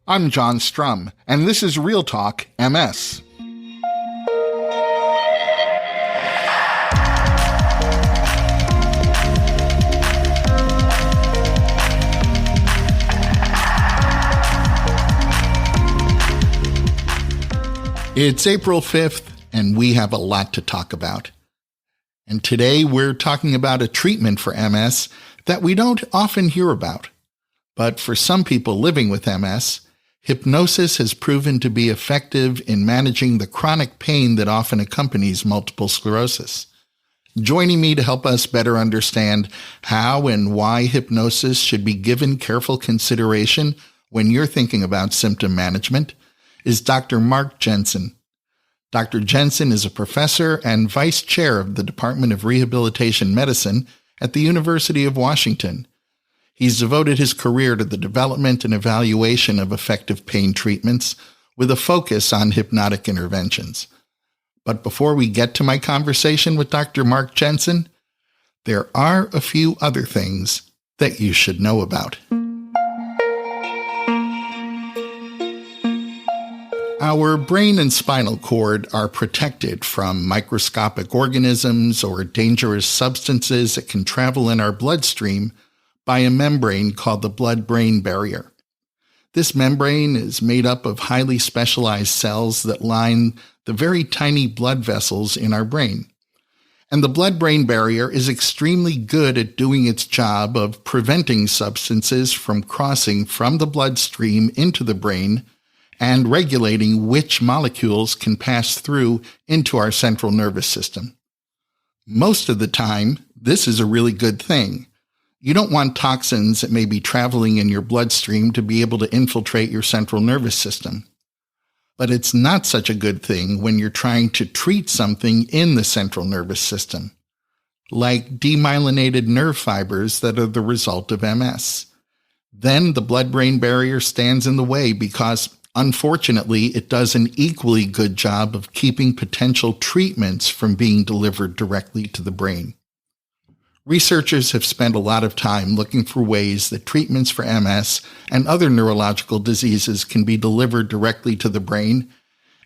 I'm John Strum, and this is Real Talk MS. It's April 5th, and we have a lot to talk about. And today we're talking about a treatment for MS that we don't often hear about. But for some people living with MS, hypnosis has proven to be effective in managing the chronic pain that often accompanies multiple sclerosis. Joining me to help us better understand how and why hypnosis should be given careful consideration when you're thinking about symptom management is Dr. Mark Jensen. Dr. Jensen is a professor and vice chair of the Department of Rehabilitation Medicine at the University of Washington. He's devoted his career to the development and evaluation of effective pain treatments with a focus on hypnotic interventions. But before we get to my conversation with Dr. Mark Jensen, there are a few other things that you should know about. Our brain and spinal cord are protected from microscopic organisms or dangerous substances that can travel in our bloodstream by a membrane called the blood-brain barrier. This membrane is made up of highly specialized cells that line the very tiny blood vessels in our brain. And the blood-brain barrier is extremely good at doing its job of preventing substances from crossing from the bloodstream into the brain and regulating which molecules can pass through into our central nervous system. Most of the time, this is a really good thing. You don't want toxins that may be traveling in your bloodstream to be able to infiltrate your central nervous system. But it's not such a good thing when you're trying to treat something in the central nervous system, like demyelinated nerve fibers that are the result of MS. Then the blood-brain barrier stands in the way because, unfortunately, it does an equally good job of keeping potential treatments from being delivered directly to the brain. Researchers have spent a lot of time looking for ways that treatments for MS and other neurological diseases can be delivered directly to the brain,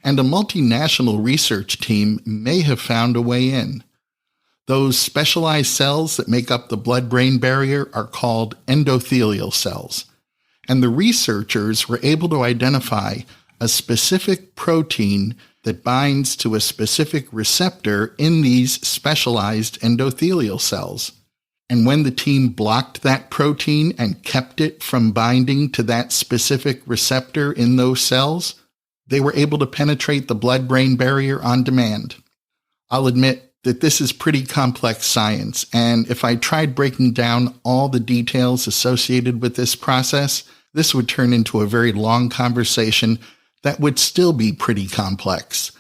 and a multinational research team may have found a way in. Those specialized cells that make up the blood-brain barrier are called endothelial cells, and the researchers were able to identify a specific protein that binds to a specific receptor in these specialized endothelial cells. And when the team blocked that protein and kept it from binding to that specific receptor in those cells, they were able to penetrate the blood-brain barrier on demand. I'll admit that this is pretty complex science, and if I tried breaking down all the details associated with this process, this would turn into a very long conversation that would still be pretty complex.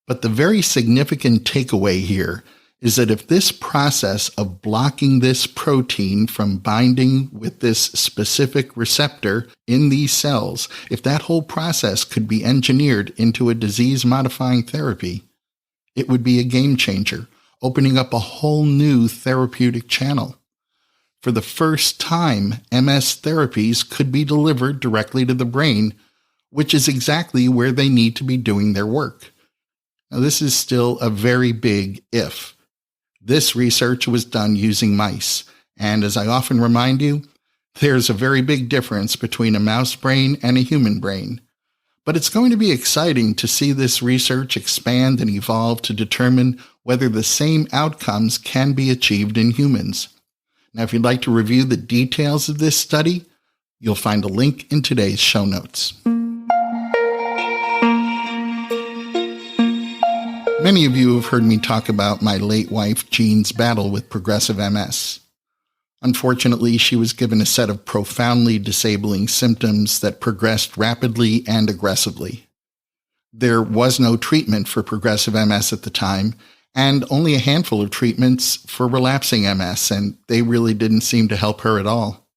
But the very significant takeaway here is that if this process of blocking this protein from binding with this specific receptor in these cells, if that whole process could be engineered into a disease-modifying therapy, it would be a game changer, opening up a whole new therapeutic channel. For the first time, MS therapies could be delivered directly to the brain, which is exactly where they need to be doing their work. Now, this is still a very big if. This research was done using mice, and as I often remind you, there's a very big difference between a mouse brain and a human brain. But it's going to be exciting to see this research expand and evolve to determine whether the same outcomes can be achieved in humans. Now, if you'd like to review the details of this study, you'll find a link in today's show notes. Many of you have heard me talk about my late wife Jean's battle with progressive MS. Unfortunately, she was given a set of profoundly disabling symptoms that progressed rapidly and aggressively. There was no treatment for progressive MS at the time, and only a handful of treatments for relapsing MS, and they really didn't seem to help her at all.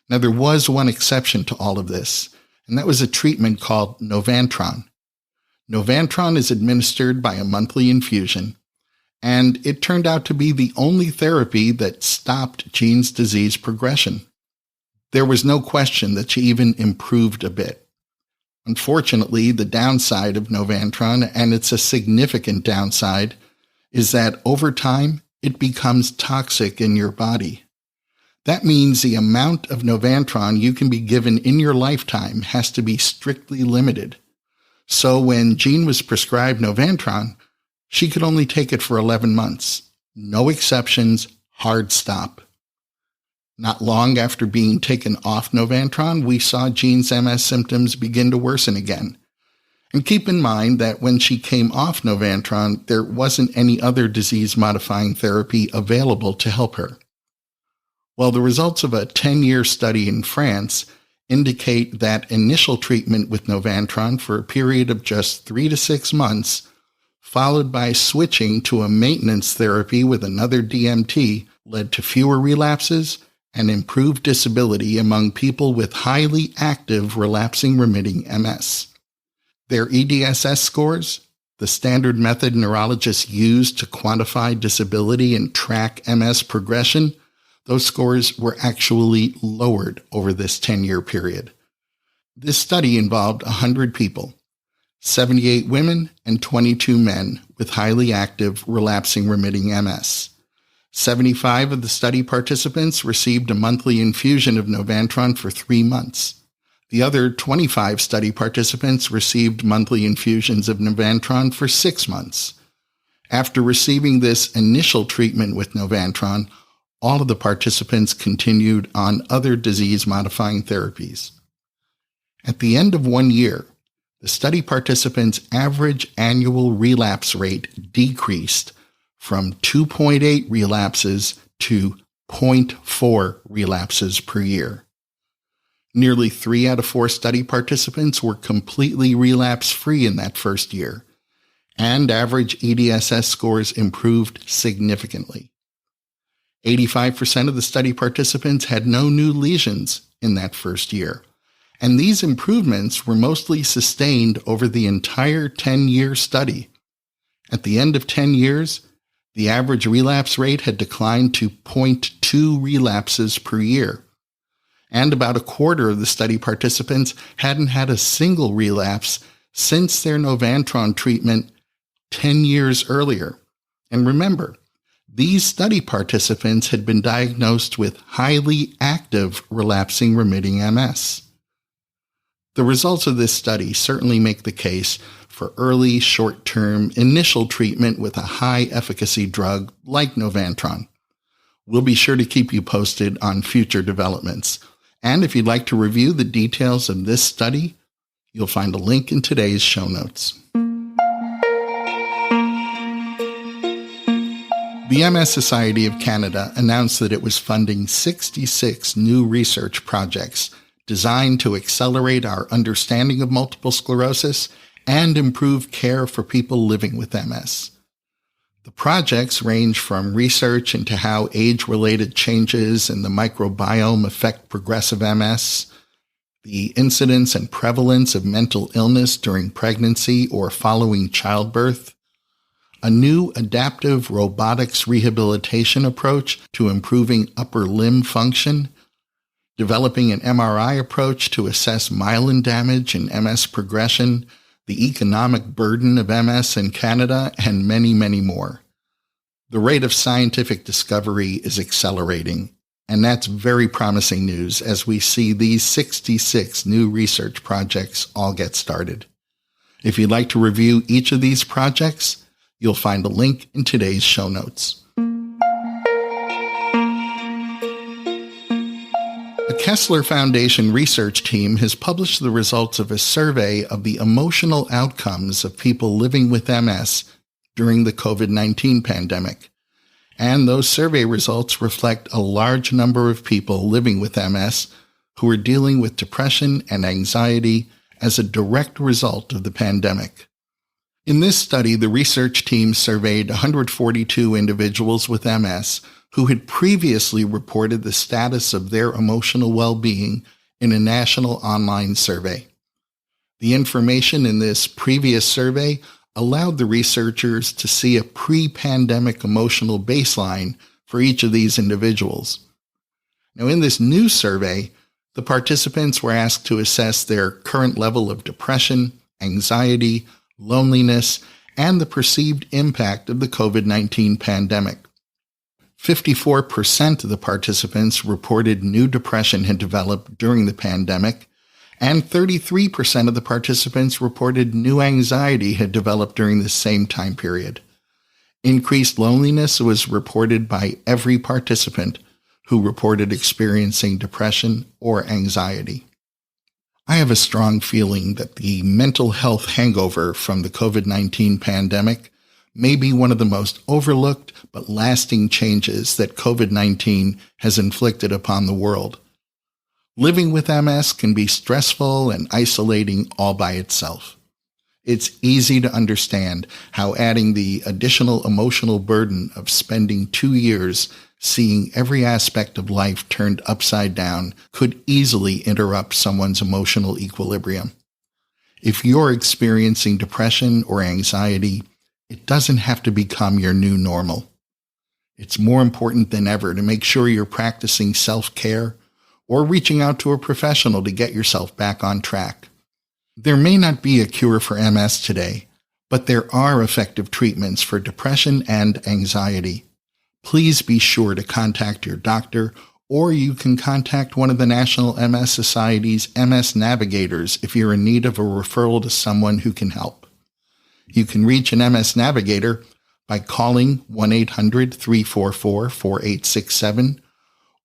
Now, there was one exception to all of this, and that was a treatment called Novantron. Novantron is administered by a monthly infusion, and it turned out to be the only therapy that stopped Jean's disease progression. There was no question that she even improved a bit. Unfortunately, the downside of Novantron, and it's a significant downside, is that over time, it becomes toxic in your body. That means the amount of Novantron you can be given in your lifetime has to be strictly limited. So when Jean was prescribed Novantron, she could only take it for 11 months. No exceptions, hard stop. Not long after being taken off Novantron, we saw Jean's MS symptoms begin to worsen again. And keep in mind that when she came off Novantron, there wasn't any other disease-modifying therapy available to help her. Well, the results of a 10-year study in France indicate that initial treatment with Novantron for a period of just 3 to 6 months, followed by switching to a maintenance therapy with another DMT, led to fewer relapses and improved disability among people with highly active relapsing-remitting MS. Their EDSS scores, the standard method neurologists use to quantify disability and track MS progression, those scores were actually lowered over this 10-year period. This study involved 100 people, 78 women and 22 men with highly active relapsing-remitting MS. 75 of the study participants received a monthly infusion of Novantron for 3 months. The other 25 study participants received monthly infusions of Novantron for 6 months. After receiving this initial treatment with Novantron, all of the participants continued on other disease-modifying therapies. At the end of 1 year, the study participants' average annual relapse rate decreased from 2.8 relapses to 0.4 relapses per year. Nearly 3 out of 4 study participants were completely relapse-free in that first year, and average EDSS scores improved significantly. 85% of the study participants had no new lesions in that first year, and these improvements were mostly sustained over the entire 10-year study. At the end of 10 years, the average relapse rate had declined to 0.2 relapses per year, and about a quarter of the study participants hadn't had a single relapse since their Novantron treatment 10 years earlier. And remember, these study participants had been diagnosed with highly active relapsing-remitting MS. The results of this study certainly make the case for early, short-term, initial treatment with a high-efficacy drug like Novantron. We'll be sure to keep you posted on future developments. And if you'd like to review the details of this study, you'll find a link in today's show notes. The MS Society of Canada announced that it was funding 66 new research projects designed to accelerate our understanding of multiple sclerosis and improve care for people living with MS. The projects range from research into how age-related changes in the microbiome affect progressive MS, the incidence and prevalence of mental illness during pregnancy or following childbirth, a new adaptive robotics rehabilitation approach to improving upper limb function, developing an MRI approach to assess myelin damage and MS progression, the economic burden of MS in Canada, and many, many more. The rate of scientific discovery is accelerating, and that's very promising news as we see these 66 new research projects all get started. If you'd like to review each of these projects, you'll find a link in today's show notes. A Kessler Foundation research team has published the results of a survey of the emotional outcomes of people living with MS during the COVID-19 pandemic. And those survey results reflect a large number of people living with MS who are dealing with depression and anxiety as a direct result of the pandemic. In this study, the research team surveyed 142 individuals with MS who had previously reported the status of their emotional well-being in a national online survey. The information in this previous survey allowed the researchers to see a pre-pandemic emotional baseline for each of these individuals. Now, in this new survey, The participants were asked to assess their current level of depression, anxiety, loneliness, and the perceived impact of the COVID-19 pandemic. 54% of the participants reported new depression had developed during the pandemic, and 33% of the participants reported new anxiety had developed during the same time period. Increased loneliness was reported by every participant who reported experiencing depression or anxiety. I have a strong feeling that the mental health hangover from the COVID-19 pandemic may be one of the most overlooked but lasting changes that COVID-19 has inflicted upon the world. Living with MS can be stressful and isolating all by itself. It's easy to understand how adding the additional emotional burden of spending 2 years seeing every aspect of life turned upside down could easily interrupt someone's emotional equilibrium. If you're experiencing depression or anxiety, it doesn't have to become your new normal. It's more important than ever to make sure you're practicing self-care or reaching out to a professional to get yourself back on track. There may not be a cure for MS today, but there are effective treatments for depression and anxiety. Please be sure to contact your doctor, or you can contact one of the National MS Society's MS Navigators if you're in need of a referral to someone who can help. You can reach an MS Navigator by calling 1-800-344-4867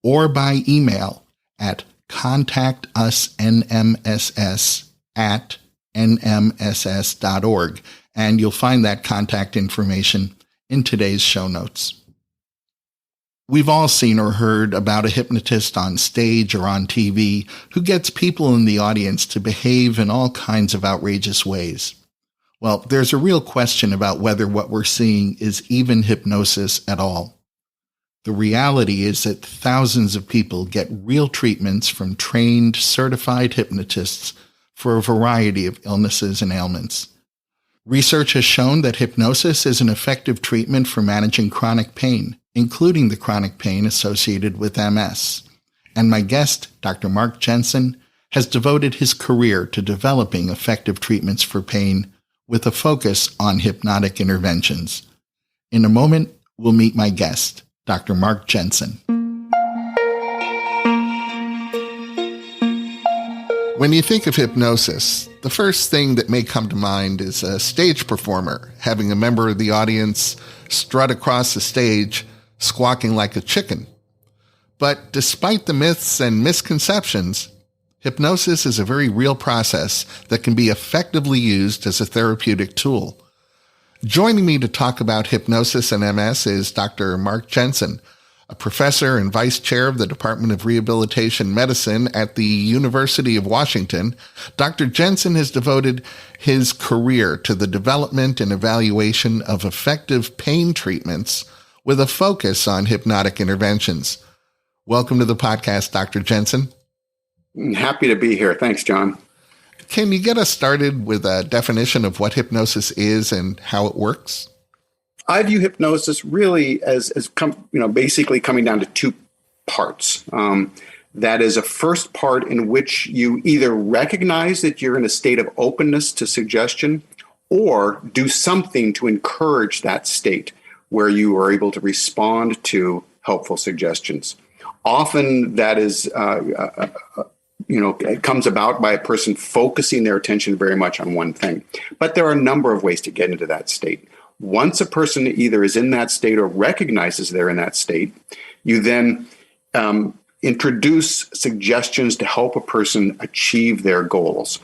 or by email at contactusnmss@nmss.org, and you'll find that contact information in today's show notes. We've all seen or heard about a hypnotist on stage or on TV who gets people in the audience to behave in all kinds of outrageous ways. Well, there's a real question about whether what we're seeing is even hypnosis at all. The reality is that thousands of people get real treatments from trained, certified hypnotists for a variety of illnesses and ailments. Research has shown that hypnosis is an effective treatment for managing chronic pain, including the chronic pain associated with MS. And my guest, Dr. Mark Jensen, has devoted his career to developing effective treatments for pain with a focus on hypnotic interventions. In a moment, we'll meet my guest, Dr. Mark Jensen. When you think of hypnosis, the first thing that may come to mind is a stage performer having a member of the audience strut across the stage, squawking like a chicken. But despite the myths and misconceptions, hypnosis is a very real process that can be effectively used as a therapeutic tool. Joining me to talk about hypnosis and MS is Dr. Mark Jensen, a professor and vice chair of the Department of Rehabilitation Medicine at the University of Washington. Dr. Jensen has devoted his career to the development and evaluation of effective pain treatments with a focus on hypnotic interventions. Welcome to the podcast, Dr. Jensen. Happy to be here. Thanks, John. Can you get us started with a definition of what hypnosis is and how it works? I view hypnosis really as basically coming down to two parts. That is a first part in which you either recognize that you're in a state of openness to suggestion or do something to encourage that state where you are able to respond to helpful suggestions. Often that is, it comes about by a person focusing their attention very much on one thing. But there are a number of ways to get into that state. Once a person either is in that state or recognizes they're in that state, you then introduce suggestions to help a person achieve their goals.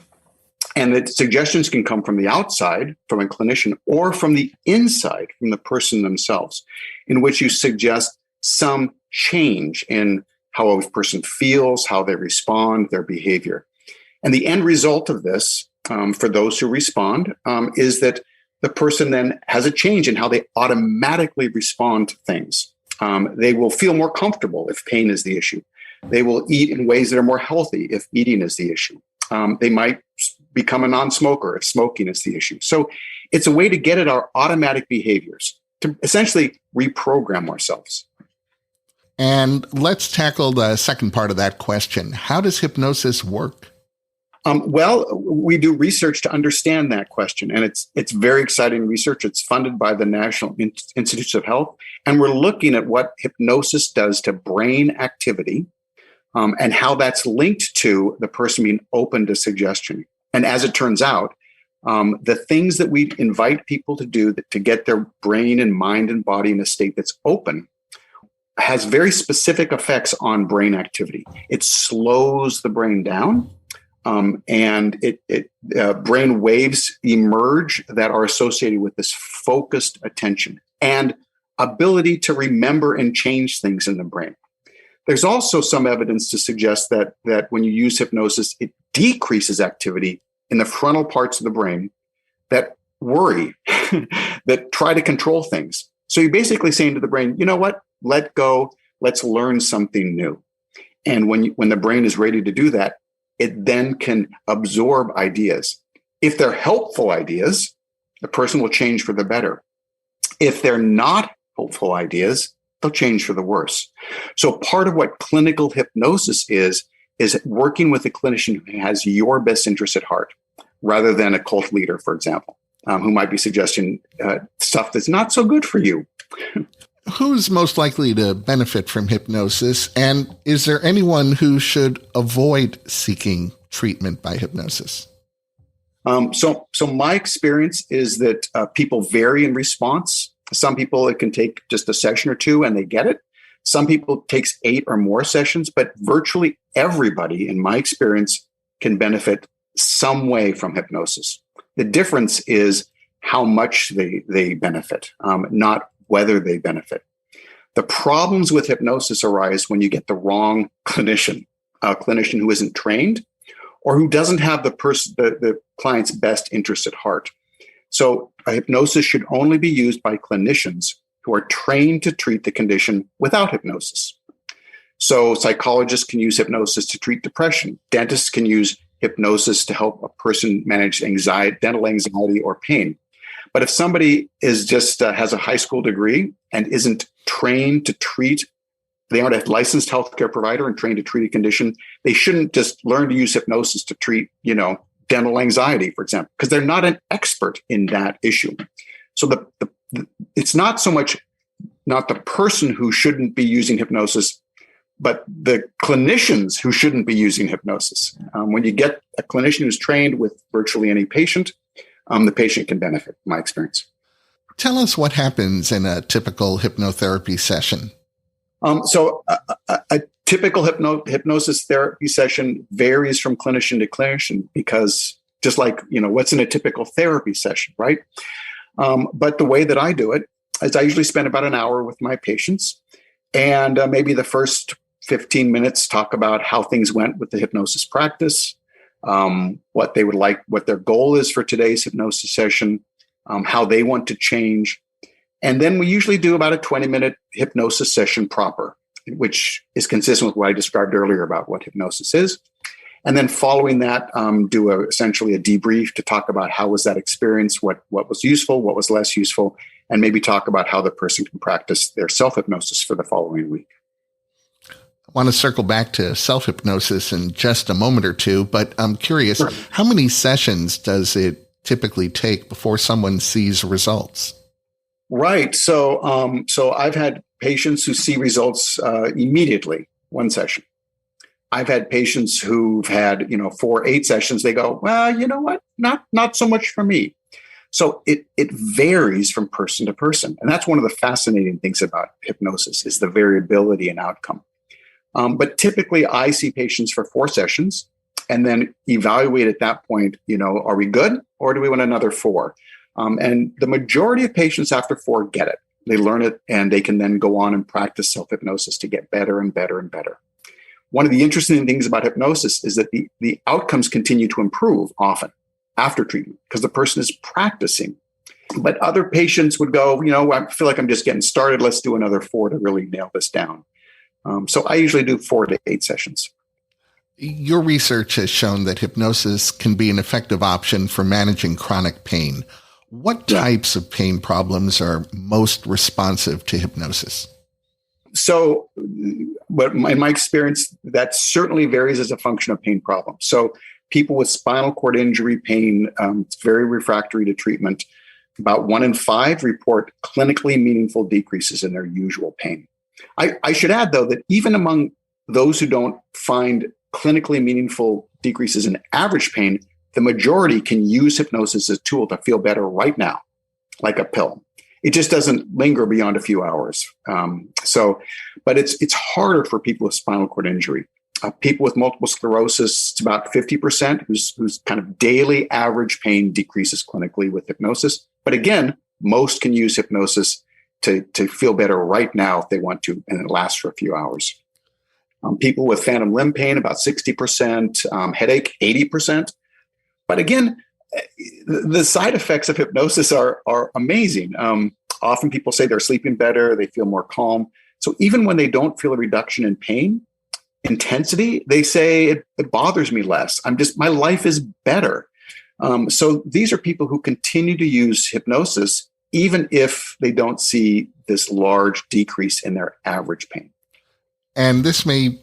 And the suggestions can come from the outside, from a clinician, or from the inside, from the person themselves, in which you suggest some change in how a person feels, how they respond, their behavior. And the end result of this, for those who respond, is that the person then has a change in how they automatically respond to things. They will feel more comfortable if pain is the issue. They will eat in ways that are more healthy if eating is the issue. They might become a non-smoker if smoking is the issue. So it's a way to get at our automatic behaviors, to essentially reprogram ourselves. And let's tackle the second part of that question. How does hypnosis work? Well, we do research to understand that question, and it's very exciting research. It's funded by the National Institutes of Health, and we're looking at what hypnosis does to brain activity and how that's linked to the person being open to suggestion. And as it turns out, the things that we invite people to do to get their brain and mind and body in a state that's open has very specific effects on brain activity. It slows the brain down. And brain waves emerge that are associated with this focused attention and ability to remember and change things in the brain. There's also some evidence to suggest that when you use hypnosis, it decreases activity in the frontal parts of the brain that worry, that try to control things. So you're basically saying to the brain, you know what, let go, let's learn something new. And when the brain is ready to do that, it then can absorb ideas. If they're helpful ideas, the person will change for the better. If they're not helpful ideas, they'll change for the worse. So part of what clinical hypnosis is working with a clinician who has your best interest at heart, rather than a cult leader, for example, who might be suggesting stuff that's not so good for you. Who's most likely to benefit from hypnosis? And is there anyone who should avoid seeking treatment by hypnosis? So my experience is that people vary in response. Some people, it can take just a session or two and they get it. Some people, it takes 8 or more sessions, but virtually everybody, in my experience, can benefit some way from hypnosis. The difference is how much they benefit, not whether they benefit. The problems with hypnosis arise when you get the wrong clinician, a clinician who isn't trained or who doesn't have the client's best interest at heart. So a hypnosis should only be used by clinicians who are trained to treat the condition without hypnosis. So psychologists can use hypnosis to treat depression. Dentists can use hypnosis to help a person manage dental anxiety or pain. But if somebody is just has a high school degree and isn't trained to treat, they aren't a licensed healthcare provider and trained to treat a condition, they shouldn't just learn to use hypnosis to treat, dental anxiety, for example, because they're not an expert in that issue. So it's not so much not the person who shouldn't be using hypnosis, but the clinicians who shouldn't be using hypnosis. When you get a clinician who's trained with virtually any patient, the patient can benefit, in my experience. Tell us what happens in a typical hypnotherapy session. So a typical hypnosis therapy session varies from clinician to clinician because just like, what's in a typical therapy session, right? But the way that I do it is I usually spend about an hour with my patients and maybe the first 15 minutes talk about how things went with the hypnosis practice, what they would like, what their goal is for today's hypnosis session, how they want to change. And then we usually do about a 20-minute hypnosis session proper, which is consistent with what I described earlier about what hypnosis is. And then following that, do essentially a debrief to talk about how was that experience, what was useful, what was less useful, and maybe talk about how the person can practice their self-hypnosis for the following week. I want to circle back to self-hypnosis in just a moment or two, but I'm curious, Sure. How many sessions does it typically take before someone sees results? Right. So I've had patients who see results immediately, one session. I've had patients who've had, 4 or 8 sessions. They go, well, you know what? Not so much for me. So it varies from person to person. And that's one of the fascinating things about hypnosis is the variability in outcome. But typically I see patients for 4 sessions and then evaluate at that point, are we good or do we want another 4? And the majority of patients after 4 get it. They learn it and they can then go on and practice self-hypnosis to get better and better and better. One of the interesting things about hypnosis is that the outcomes continue to improve often after treatment because the person is practicing. But other patients would go, I feel like I'm just getting started. Let's do another 4 to really nail this down. So I usually do 4 to 8 sessions. Your research has shown that hypnosis can be an effective option for managing chronic pain. What types of pain problems are most responsive to hypnosis? But in my experience, that certainly varies as a function of pain problem. So people with spinal cord injury pain, it's very refractory to treatment. About 1 in 5 report clinically meaningful decreases in their usual pain. I should add, though, that even among those who don't find clinically meaningful decreases in average pain, the majority can use hypnosis as a tool to feel better right now, like a pill. It just doesn't linger beyond a few hours. But it's harder for people with spinal cord injury. People with multiple sclerosis, it's about 50% whose kind of daily average pain decreases clinically with hypnosis. But again, most can use hypnosis to feel better right now if they want to, and it lasts for a few hours. People with phantom limb pain, about 60%, headache, 80%. But again, the side effects of hypnosis are amazing. Often people say they're sleeping better, they feel more calm. So even when they don't feel a reduction in pain intensity, they say it bothers me less. My life is better. So these are people who continue to use hypnosis even if they don't see this large decrease in their average pain. And this may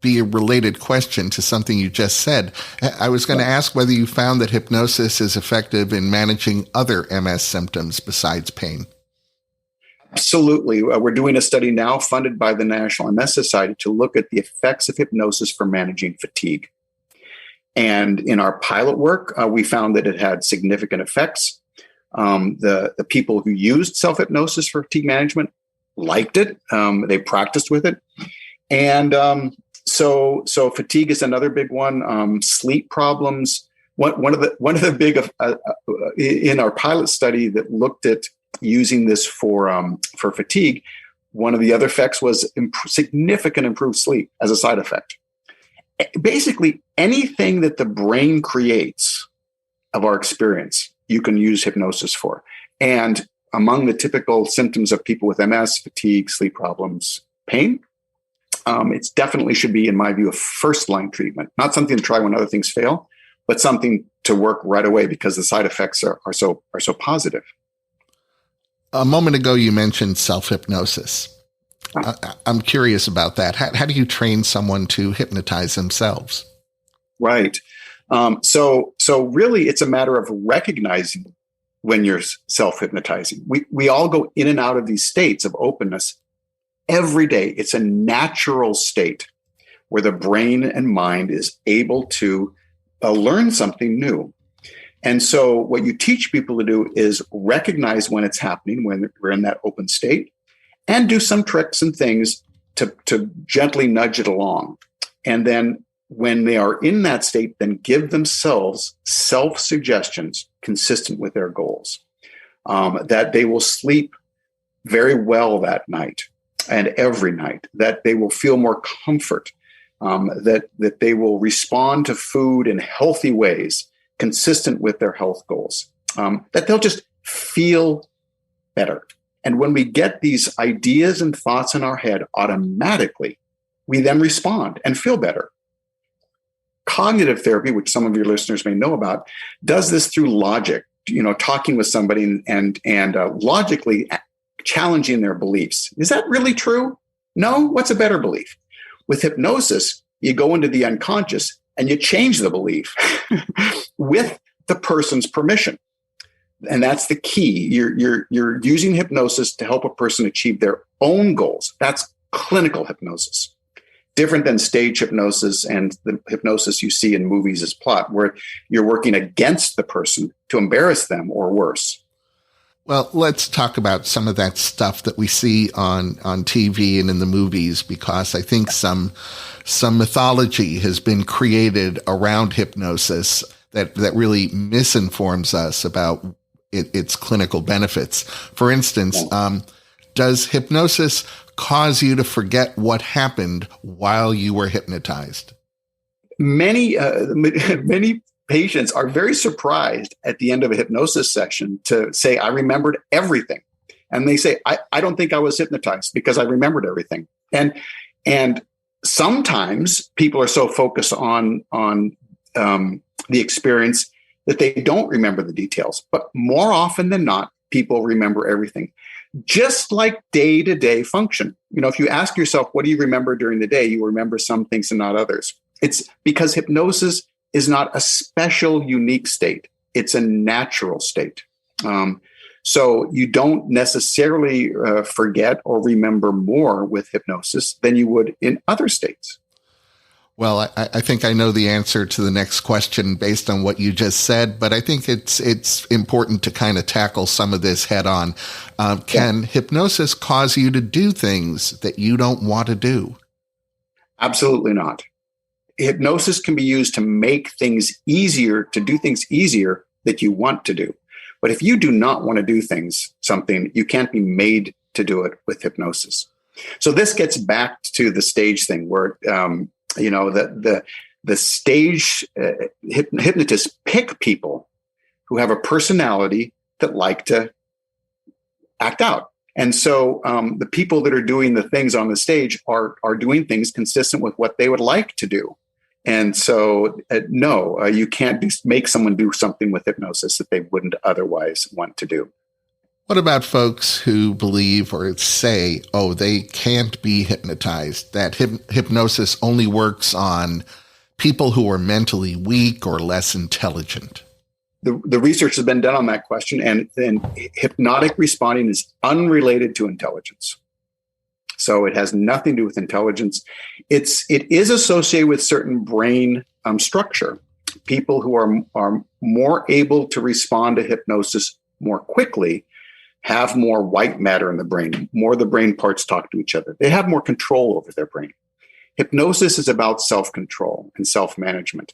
be a related question to something you just said. I was going to ask whether you found that hypnosis is effective in managing other MS symptoms besides pain. Absolutely. We're doing a study now funded by the National MS Society to look at the effects of hypnosis for managing fatigue. And in our pilot work, we found that it had significant effects. The people who used self-hypnosis for fatigue management liked it. They practiced with it. And so fatigue is another big one. Sleep problems. One of the big in our pilot study that looked at using this for fatigue, one of the other effects was significant improved sleep as a side effect. Basically, anything that the brain creates of our experience, you can use hypnosis for. And among the typical symptoms of people with MS, fatigue, sleep problems, pain, it definitely should be, in my view, a first-line treatment. Not something to try when other things fail, but something to work right away because the side effects are so positive. A moment ago, you mentioned self-hypnosis. I'm curious about that. How do you train someone to hypnotize themselves? Right. So really, it's a matter of recognizing when you're self-hypnotizing. We all go in and out of these states of openness every day. It's a natural state where the brain and mind is able to learn something new. And so what you teach people to do is recognize when it's happening, when we're in that open state, and do some tricks and things to gently nudge it along. And then when they are in that state, then give themselves self-suggestions consistent with their goals, that they will sleep very well that night and every night, that they will feel more comfort, that they will respond to food in healthy ways consistent with their health goals, that they'll just feel better. And when we get these ideas and thoughts in our head automatically, we then respond and feel better. Cognitive therapy, which some of your listeners may know about, does this through logic, talking with somebody and logically challenging their beliefs. Is that really true? No? What's a better belief? With hypnosis, you go into the unconscious and you change the belief with the person's permission. And that's the key. You're using hypnosis to help a person achieve their own goals. That's clinical hypnosis. Different than stage hypnosis and the hypnosis you see in movies as plot, where you're working against the person to embarrass them or worse. Well, let's talk about some of that stuff that we see on TV and in the movies, because I think some mythology has been created around hypnosis that really misinforms us about its clinical benefits. For instance, does hypnosis cause you to forget what happened while you were hypnotized? Many patients are very surprised at the end of a hypnosis session to say, I remembered everything. And they say, I don't think I was hypnotized because I remembered everything. And sometimes people are so focused on the experience that they don't remember the details. But more often than not, people remember everything. just like day-to-day function. If you ask yourself, what do you remember during the day? You remember some things and not others. It's because hypnosis is not a special, unique state. It's a natural state. So you don't necessarily forget or remember more with hypnosis than you would in other states. Well, I think I know the answer to the next question based on what you just said, but I think it's important to kind of tackle some of this head on. Can hypnosis cause you to do things that you don't want to do? Absolutely not. Hypnosis can be used to make things easier, to do things easier that you want to do. But if you do not want to do something, you can't be made to do it with hypnosis. So this gets back to the stage thing where, the stage hypnotists pick people who have a personality that like to act out. And so the people that are doing the things on the stage are doing things consistent with what they would like to do. And so, no, you can't make someone do something with hypnosis that they wouldn't otherwise want to do. What about folks who believe or say, they can't be hypnotized, that hypnosis only works on people who are mentally weak or less intelligent? The research has been done on that question, and hypnotic responding is unrelated to intelligence. So it has nothing to do with intelligence. It is associated with certain brain structure. People who are more able to respond to hypnosis more quickly have more white matter in the brain. More of the brain parts talk to each other. They have more control over their brain. Hypnosis is about self-control and self-management.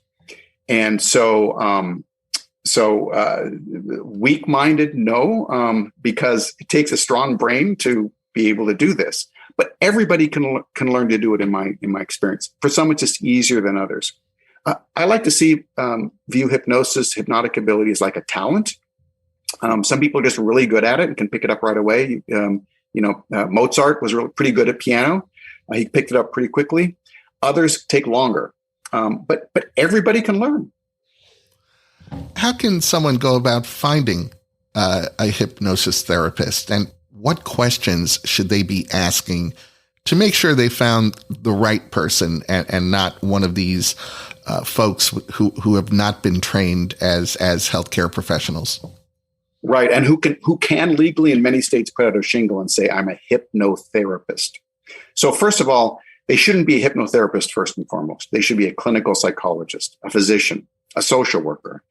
And so weak-minded, no, because it takes a strong brain to be able to do this. But everybody can learn to do it in my experience. For some, it's just easier than others. I like to view hypnotic ability as like a talent. Some people are just really good at it and can pick it up right away. Mozart was pretty good at piano. He picked it up pretty quickly. Others take longer. But everybody can learn. How can someone go about finding a hypnosis therapist, and what questions should they be asking to make sure they found the right person and not one of these folks who have not been trained as healthcare professionals? Right, and who can legally in many states put out a shingle and say, I'm a hypnotherapist. So first of all, they shouldn't be a hypnotherapist first and foremost. They should be a clinical psychologist, a physician, a social worker,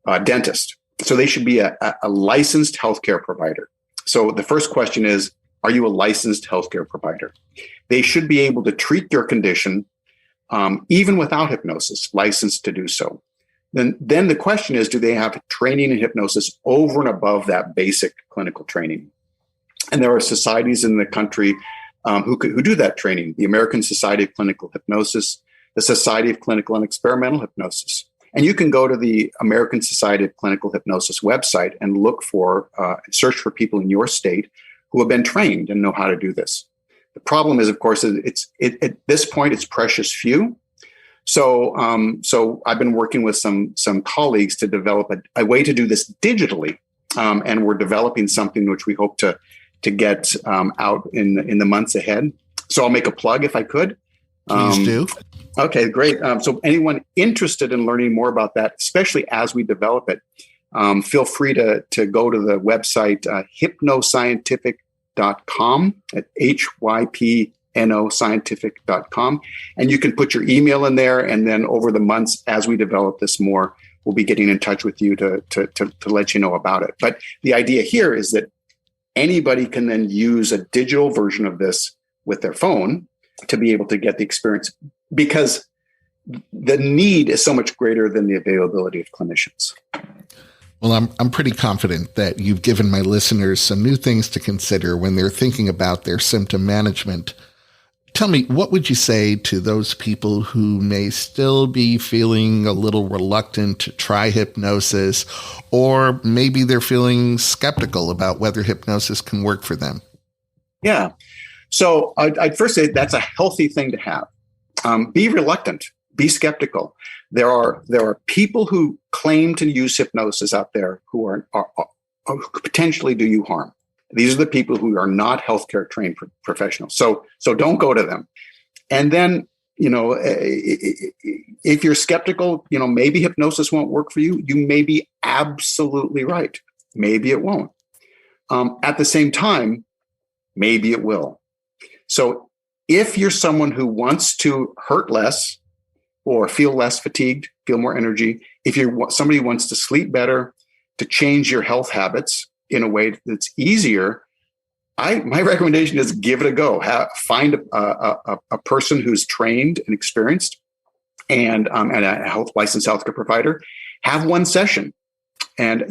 a dentist. So they should be a licensed healthcare provider. So the first question is, are you a licensed healthcare provider? They should be able to treat your condition even without hypnosis, licensed to do so. Then the question is, do they have training in hypnosis over and above that basic clinical training? And there are societies in the country who do that training. The American Society of Clinical Hypnosis, the Society of Clinical and Experimental Hypnosis. And you can go to the American Society of Clinical Hypnosis website and search for people in your state who have been trained and know how to do this. The problem is, of course, at this point, it's precious few. So I've been working with some colleagues to develop a way to do this digitally. And we're developing something which we hope to get out in the months ahead. So I'll make a plug if I could. Please do. Okay, great. So anyone interested in learning more about that, especially as we develop it, feel free to go to the website hypnoscientific.com at hypnoscientific.com. And you can put your email in there. And then over the months, as we develop this more, we'll be getting in touch with you to let you know about it. But the idea here is that anybody can then use a digital version of this with their phone to be able to get the experience, because the need is so much greater than the availability of clinicians. Well, I'm pretty confident that you've given my listeners some new things to consider when they're thinking about their symptom management. Tell me, what would you say to those people who may still be feeling a little reluctant to try hypnosis, or maybe they're feeling skeptical about whether hypnosis can work for them? Yeah. So I'd first say that's a healthy thing to have. Be reluctant, be skeptical. There are people who claim to use hypnosis out there who are potentially do you harm. These are the people who are not healthcare trained professionals. So don't go to them. And then, if you're skeptical, maybe hypnosis won't work for you. You may be absolutely right. Maybe it won't. At the same time, maybe it will. So if you're someone who wants to hurt less or feel less fatigued, feel more energy, if you're somebody who wants to sleep better, to change your health habits in a way that's easier, my recommendation is give it a go. Find a person who's trained and experienced and a licensed healthcare provider. Have one session. And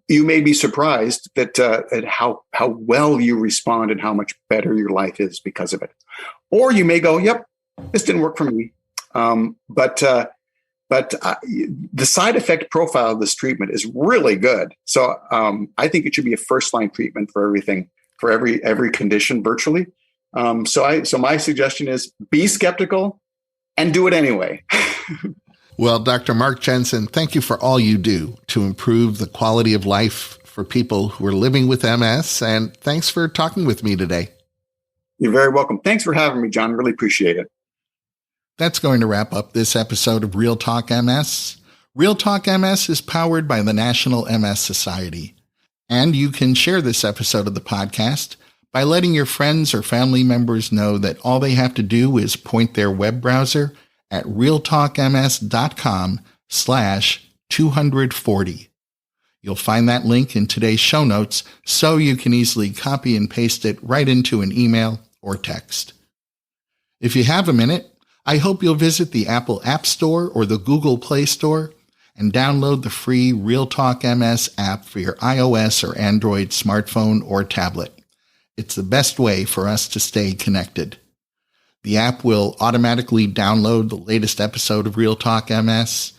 you may be surprised at how well you respond and how much better your life is because of it. Or you may go, yep, this didn't work for me. But the side effect profile of this treatment is really good. So I think it should be a first-line treatment for everything, for every condition virtually. So my suggestion is be skeptical and do it anyway. Well, Dr. Mark Jensen, thank you for all you do to improve the quality of life for people who are living with MS. And thanks for talking with me today. You're very welcome. Thanks for having me, John. Really appreciate it. That's going to wrap up this episode of Real Talk MS. Real Talk MS is powered by the National MS Society. And you can share this episode of the podcast by letting your friends or family members know that all they have to do is point their web browser at realtalkms.com/240. You'll find that link in today's show notes so you can easily copy and paste it right into an email or text. If you have a minute, I hope you'll visit the Apple App Store or the Google Play Store and download the free Real Talk MS app for your iOS or Android smartphone or tablet. It's the best way for us to stay connected. The app will automatically download the latest episode of Real Talk MS.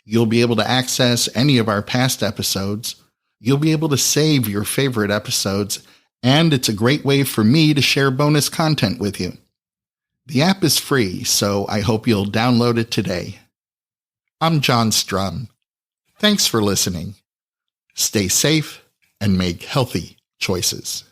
You'll be able to access any of our past episodes. You'll be able to save your favorite episodes, and it's a great way for me to share bonus content with you. The app is free, so I hope you'll download it today. I'm John Strum. Thanks for listening. Stay safe and make healthy choices.